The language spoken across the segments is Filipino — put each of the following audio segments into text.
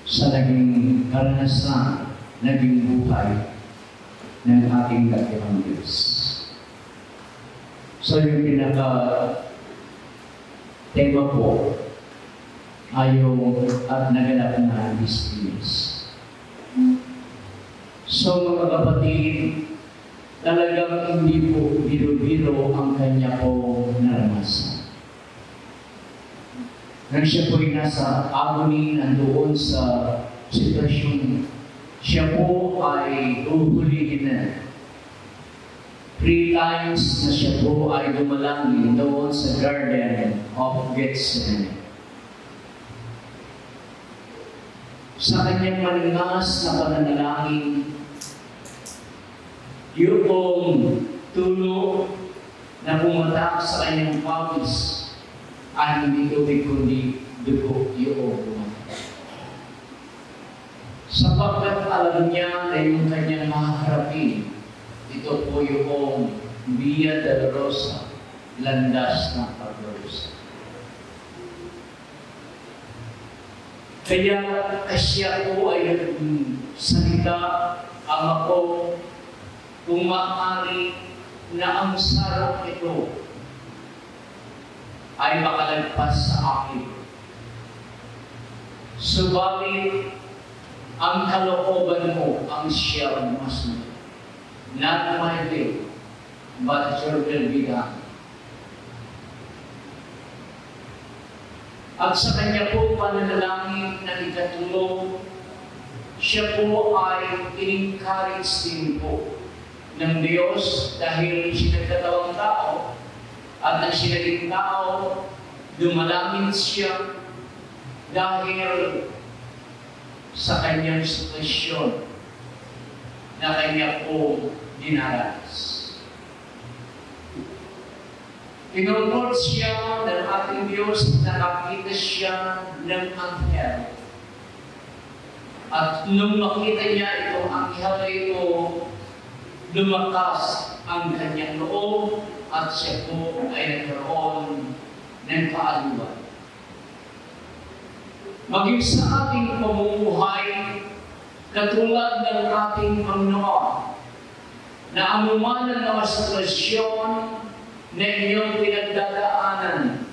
sa naging karanasan, naging buhay ng ating dakilang Diyos. So yung pinaka-tema po ay yung at naganap na business. So mga kapatid, talagang hindi po biro-biro ang kanya po naranasan. Nang siya po'y nasa agony, nandoon sa sitwasyon, siya po ay uhulihin na. 3 times na siya po ay dumalangin doon sa Garden of Gethsemane. Sa kanyang maningas na pananalangin, yung tulo na pumatak sa kanyang pawis ay hindi tubig kundi dugo yung pumatak. Sapagkat alam niya na yung kanyang maharapin, ito po yung Via Dolorosa, landas ng pagdurusa. Kaya siya po ay salita, ang ako, kung maaari na ang sarap ito ay makalagpas sa akin. Subalit, ang kalooban mo ang siyang mas mo. Not my will, but your will be done. At sa kanya po pananalangin ng ikatulong, siya po ay in-encourage din po ng Diyos dahil siya nagkatawang tao at nang siya naging tao, dumalangin siya dahil sa kanyang sitwasyon na kanya po dinaranas. Tinulog siya ng ating Diyos, nakakita siya ng anghel. At nung makita niya itong anghel na ito, lumakas ang kanyang loob at siya po ay nagkaroon ng kaaluan. Maging sa ating pamumuhay, katulad ng ating Panginoon, na anuman ang mga sitwasyon na inyong pinagdadaanan,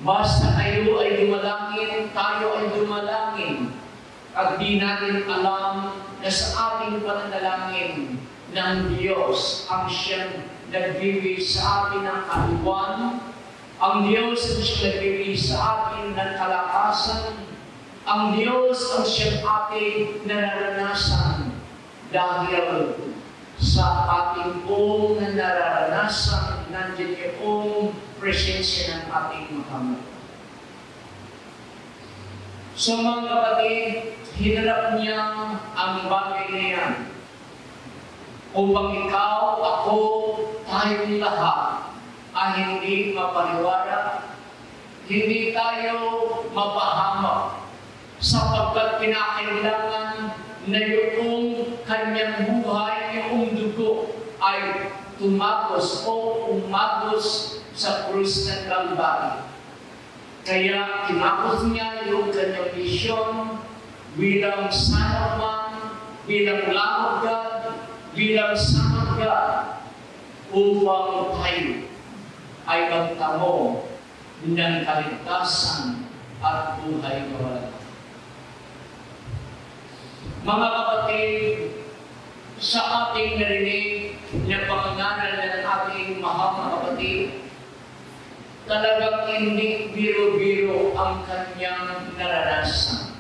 basta kayo ay dumalangin, tayo ay dumalangin, at di natin alam na sa ating pananalangin ng Diyos ang siyang nagbibigay sa atin ng kaluwan, ang Diyos ang siyang nagbibigay sa atin ng kalakasan, ang Diyos ang siyang ating nararanasan dahil sa ating pong nararanasan nandiyan yung presensya ng ating Muhammad. So mga kapatid, hinarap niya ang bagay na yan upang ikaw, ako, tayong lahat ay hindi mapaniwala, hindi tayo mapahamak sapagkat kinakailangan na yung kanyang buhay, yung dugo ay tumagos o umagos sa krus ng Kalbaryo. Kaya tinapos niya yung kanyang misyon bilang Son of Man, bilang Lamb of God, bilang Son of God, upang tayo ay magtamo ng kaligtasan at buhay na walang. Mga kapatid, sa ating narinig na pangangaral ng ating mahal na kapatid, talagang hindi biro-biro ang kanyang naranasan.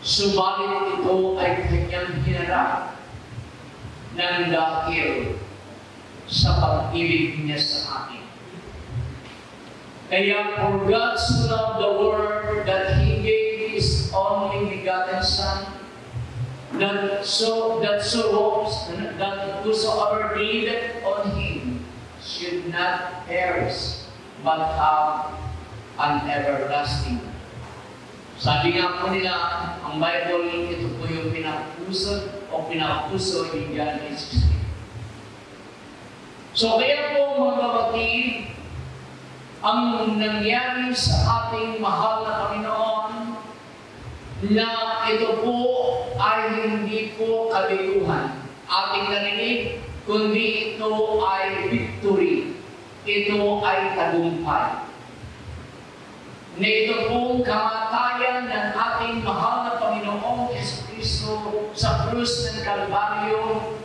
Subalit ito ay kanyang hinarap ng dahil sa pag-ibig niya sa atin. Kaya for God so loved the world that He gave His only begotten Son, that whosoever believeth on Him should not perish, but have an everlasting. Sabi nga po nila, ang Bible, ito po yung pinakapuso ni John 16. So kaya po mga kapatid, ang nangyari sa ating mahal na Panginoon na ito po ay hindi po kabiguhan. Ating narinig, kundi ito ay victory. Ito ay tagumpay. Na ito pong kamatayan ng ating mahal na Panginoong Jesucristo sa krus ng Kalbaryo,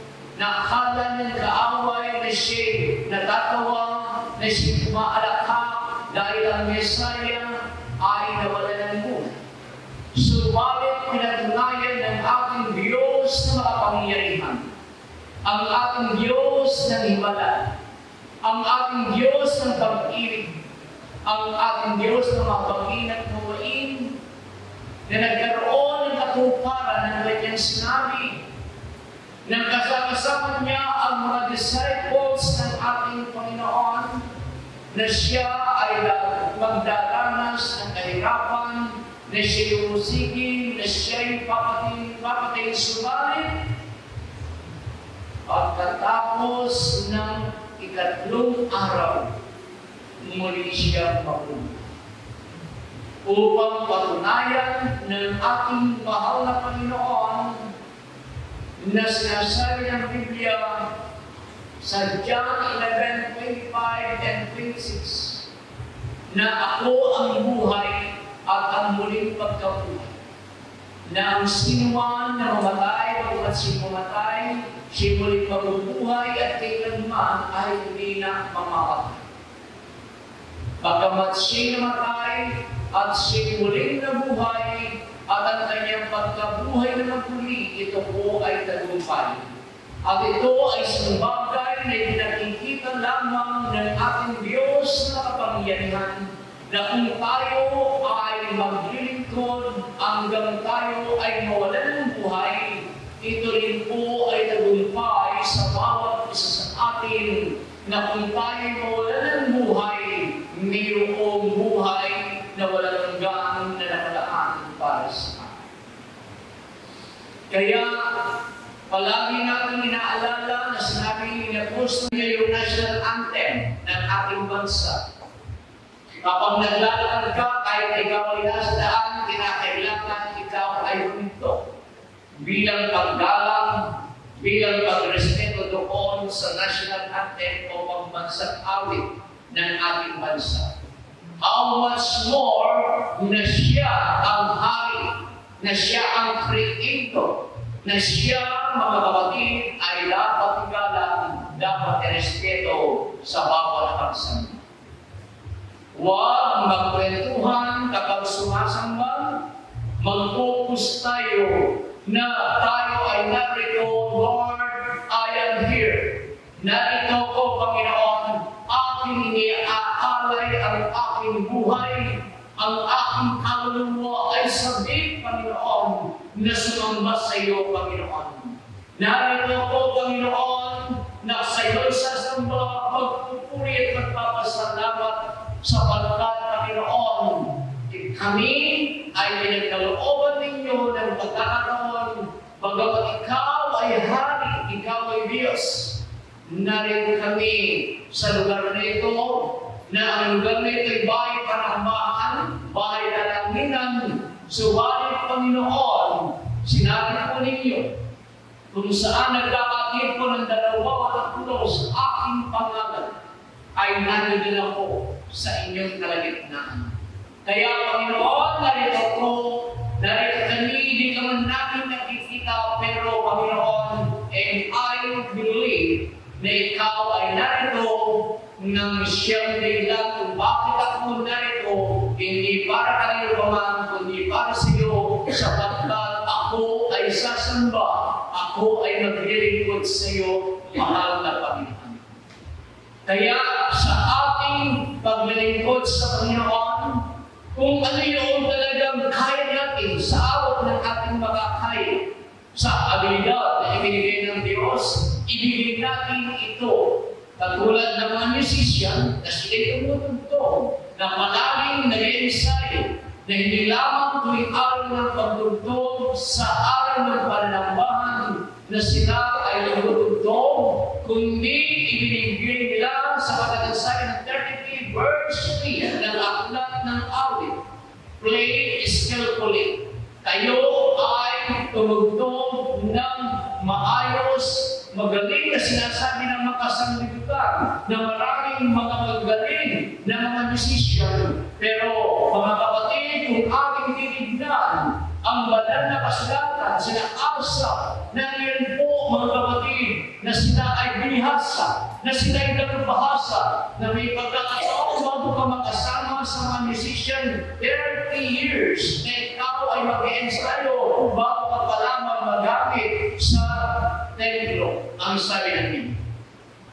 na akala ng kaaway na siya'y natatawa, na siya'y umaalakak dahil ang Mesaya ay nawalan ng buhay. Subalit pinatunayan ng ating Diyos na makapangyarihan, ang ating Diyos ng himala, ang ating Diyos ng pag-ibig, ang ating Diyos na mabangin at mawain, na nagkaroon ng katuparan ng kanyang sinabi, nang kasama-sama niya ang mga disciples ng ating Panginoon, na siya ay magdaranas ng kahirapan, na siya'y umusigin, na siya'y papatay subalit, pagkatapos ng ikatlong araw, muli siyang mabuhay. Upang patunayan ng ating mahal na Panginoon na sinasabi ng Biblia sa John 11:25 and 26 na ako ang buhay at ang muling pagkabuhay. Na ang sinuman na mamatay, pagkat siya mamatay, siya muling mabubuhay at kailanman ay hindi na mamamatay. Bagamat siya namatay at siya muling nabuhay at ang kanyang pagkabuhay na magmuli, ito po ay tagumpay. At ito ay isang bagay na pinakikita lamang ng ating Diyos na kapangyarihan, na kung tayo ay maglilingkod hanggang tayo ay mawalan ng buhay, ito rin po ay tagumpay sa bawat isa sa atin, na kung tayo ay mawalan ng buhay, mayroong buhay na walang hanggan na nakalaan para sa atin. Kaya, palagi natin inaalala na sinabi ni Apostol niya yung national anthem ng ating bansa. Kapag naglalakad ka, kahit ikaw ay nasa daan, kinakailangan ikaw ay huminto. Bilang paggalang, bilang pagrespeto doon sa national anthem o pambansang awit ng ating bansa. How much more na siya ang hari, na siya ang creator, na siya, mga kapatid, ay dapat igalang, dapat irespeto sa bawat pagsamba. Huwag magkwentuhan kapag sumasamba, mag-focus tayo na tayo ay narito, Lord, I am here. Narito ko, Panginoon, aking iniaalay ang aking buhay, ang aking kaluluwa ay sabik, Panginoon, na sumamba sa iyo, Panginoon. Narito ko, Panginoon, na sa iyo'y sasamba, magpupuri at magpapasalamat sapagkat, Panginoon, kami ay pinagkalooban ninyo ng pagkakataon, bagamat ikaw ay hari, ikaw ay Diyos. Narito kami sa lugar na ito, na ang lugar na ito ay bahay panambahan, bahay dalanginan, subalit, Panginoon, sinabi po ninyo, kung saan nagkakatid po ng 23 sa aking pangalan, ay nandun ako sa inyong kalagitnaan. Kaya, Panginoon, narito ko, narito kami, hindi ka man namin nakikita, pero, Panginoon, and I believe na ikaw ay narito ng siyang dahilan kung bakit ako narito, hindi para kanino pa man, kundi para sa iyo, sapagkat ako ay sasamba, ako ay maglilingkod sa iyo, mahal na Panginoon. Kaya sa ating paglilingkod sa Panginoon, kung ano yung talagang kaya natin sa awat ng ating makakaya, sa abilidad na ibinigay ng Diyos, ibigay natin ito. Katulad ng mga musician na sila'y tumutugtog, na palaging nag-i-ensayo, na hindi lamang tuwing araw ng pagtugtog sa araw ng panambahan na sila ay tumutugtog, kundi ibinigay nila sa pagkakasaya ng 33 verse 3 ng aklat ng awit. Play skillfully. kayo ay tumugtog ng maayos, magaling na sinasabi ng mga sanglibutan na maraming mga magaling na mga musician. Pero mga kapatid, kung ating tinignan ang banal na kasulatan, sila Asa, na rin po mga kapatid, na sila ay binihasa, na sila ay nagpahasa, na may pagkakataon bago ka makasama sa mga musician 30 years, na ikaw ay mag-ensayo bago ka pa lamang magamit sa templo. Ang sabi natin,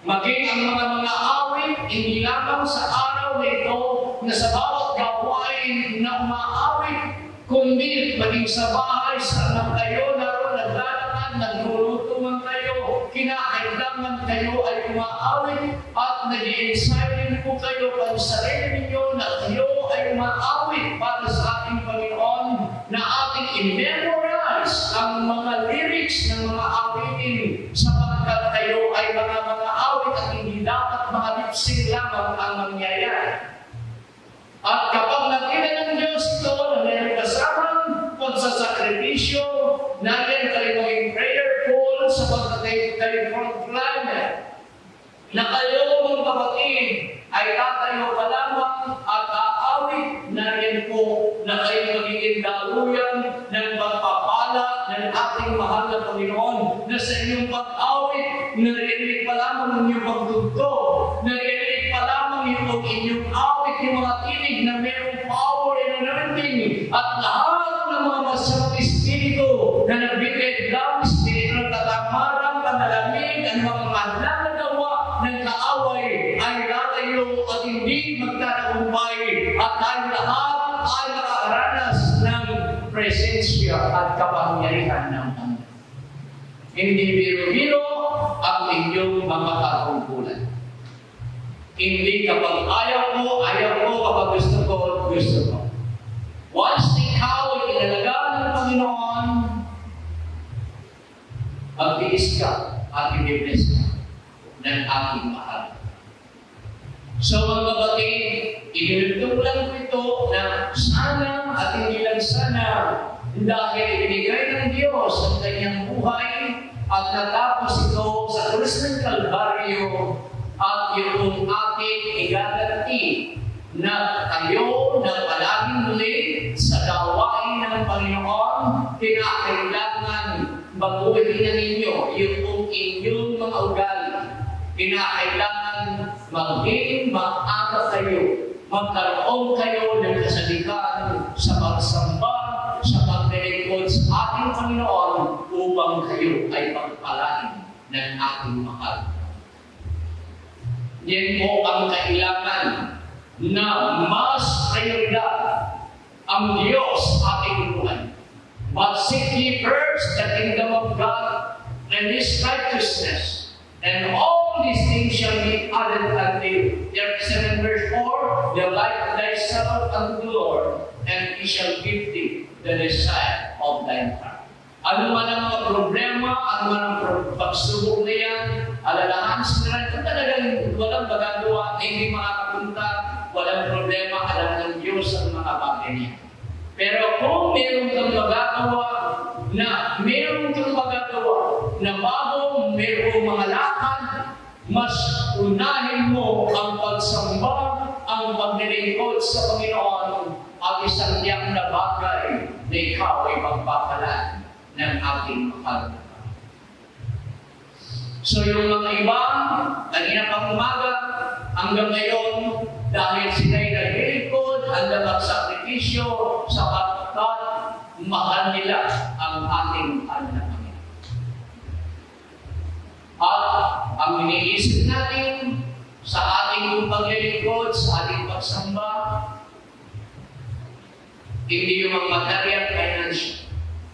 maging ang mga awit, hindi lamang sa araw na ito, na sa bawat gawain na umaawit, kundi maging sa bahay, sa anak kayo, naroon naglalakad, nagluluto man kayo, kinakailangan kayo ay umaawit, at nag-i-ensayo rin po kayo para sa sarili ninyo na kayo ay umaawit para sa ating Panginoon, na ating i-memorize ang mga lyrics ng mga awitin, sapagkat kayo ay mga awit at hindi dapat mga lip-sync lamang ang mangyayari. At kapag nakita ng Diyos ito na mayroong kasamang pagsasakripisyo, natin kayo maging prayerful sapagkat kayo proclaim na kayo mga kapatid ay tatayo pa lamang at aawit na rin po na kayo magiging daluyan ng pagpapala ng ating mahal na Panginoon, na sa inyong pag-awit, narinig pa lamang ng inyong pagtugtog, narinig pa lamang yung inyong awit, yung mga tinig na mayroong power and anointing, at lahat ng mga masamang espiritu na nagbigay lang espiritu ng katamaran, panalamig, ang mga nagagawa ng kaaway ay lalayo at hindi magtatagumpay, at tayo lahat ay nakakaranas ng presensya at kapangyarihan ng Panginoon. Hindi biro-biro ang inyong mga katungkulan. Hindi kapag ayaw ko, kapag gusto ko, gusto ko. Once ikaw ay inalagaan ng Panginoon, magtiis ka at i-bless ka ng aking mahal. So mga kapatid, inilugtog lang ko ito na sana at hindi lang sana, dahil ibinigay ng Diyos ang kanyang buhay at natapos ito sa krus ng Kalbaryo, at yung ating igaganti na tayo na palaging muli sa gawain ng Panginoon, kinakailangan baguhin na ninyo yung inyong mga ugali. Kinakailangan maging maaga kayo, magkaroon kayo ng kasalikan sa pagsamba, sa paglilingkod sa ating Panginoon, upang kayo ay pagpalain ng ating mahal. Yan po ang kailangan na mas prioridad ang Diyos ating buhay. But seek ye first the kingdom of God and His righteousness, and all these things shall be added unto you. 7 verse 4, delight thyself unto the Lord, and He shall give thee the desire of thine heart. Ano man ang mga problema, ano man ang pagsubok na yan, alalahan sa nila, kung talagang walang magagawa, hindi makakapunta, walang problema, alam ng Diyos ang mga bagay niya. Pero kung meron kang magagawa, na bago merong mga lakad, mas unahin mo ang pagsamba, ang paglilingkod sa Panginoon, at isang tiyak na bagay na ikaw ay magpapalaan ng ating mahal. So yung mga iba, kanina pang umaga, hanggang ngayon, dahil sila'y naglilingkod, hanggang magsakripisyo, sapagkat mahal nila ang ating mahal na Panginoon. At ang iniisip natin sa ating paglilingkod, sa ating pagsamba, hindi yung mga material financial,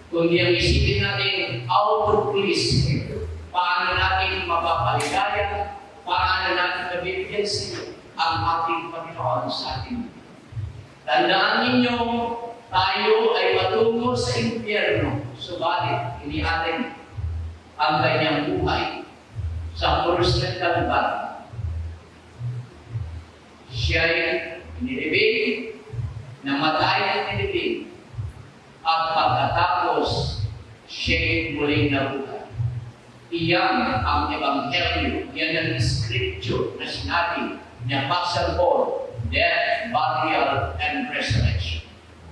kundi ang isipin natin, how to please Him. Paano natin mapapaligaya, paano natin nabibigyan sa iyo ang ating Panginoon sa atin. Tandaan ninyo, tayo ay patungo sa impyerno, subalit iniatin ang kanyang buhay sa krus ng Kalbaryo. Siya'y inilibing, namatay at inilibing, at at pagkatapos siya'y muling nabuhay. Iyan ang Ebanghelyo, yan ang scripture na sinabi ni Apostle Paul, death, burial, and resurrection.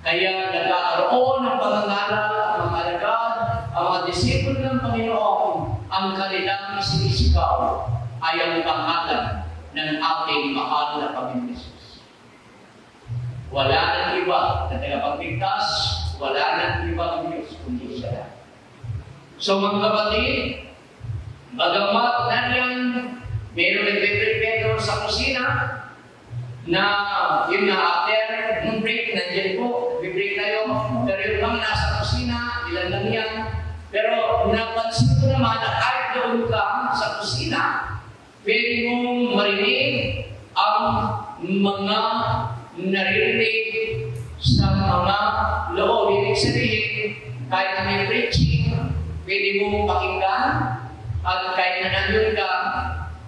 Kaya nagkakaroon ng pangangaral at mga alagad, ang mga disipulo ng Panginoon, ang kanilang isinisigaw ay ang pangalan ng ating mahal na Panginoon Jesus. Wala nang iba na tagapagligtas, wala nang ibang Diyos kundi siya lang. So mga kapatid, bagamat nandiyan, mayroon nagpe-prepare sa kusina na yun na after ng break, nandiyan po, break tayo, pero yung mga nasa kusina, ilan lang yan. Pero napansin ko naman na kahit doon ka sa kusina, pwede mong marinig ang mga naririnig sa mga loob. Ibig sabihin, kahit na may preaching, pwede mong pakinggan, at kahit na nandun ka,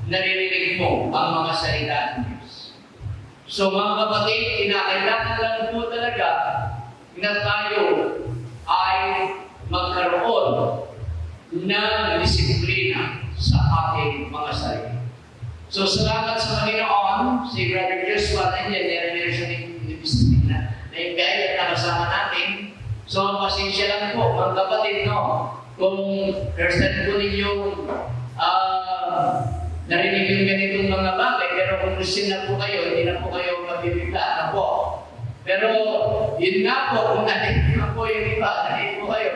naririnig mo ang mga salita ng Diyos. So mga kapatid, kinakailangan lang po talaga na tayo ay magkaroon ng disiplina sa ating mga sarili. So salamat sa Panginoon, si Brother Joshua, nandiyan, meron siya ng disiplina na yung gaya at nakasama natin. So pasensya lang po, mga kapatid, no? Kung first time po ninyong narinig yung ganitong mga bagay, pero kung Christian na po kayo, hindi na po kayo mabibigla na po. Pero yun nga po, kung narinig na po yung iba, narinig po kayo,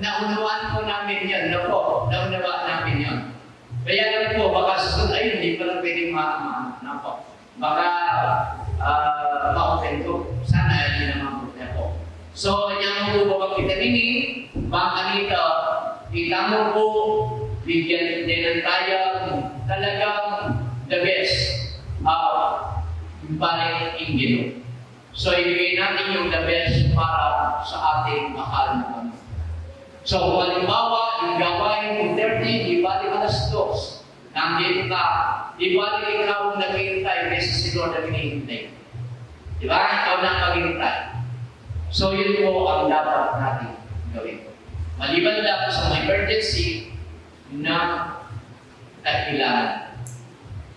naunawaan po namin yan, na po, naunawaan namin yan. Kaya lang po, baka susunod, ayun, hindi pa lang pwedeng na po. Baka ma-open ko, sana hindi naman po na po. So, yan po ba kita nini, baka nito, kita mo po, bigyan din tayo talagang the best balik Ingilo. So, ibigay natin yung the best para sa ating mahal na Panginoon. So, kung halimbawa, yung gawain kung 30, ibalik alas 2, nandito ka, ibalik ikaw ang naghihintay kaysa si Lord ang hinihintay. Diba? Ikaw na maghihintay. So, yun po ang dapat natin gawin. Maliban lang sa emergency na dahilan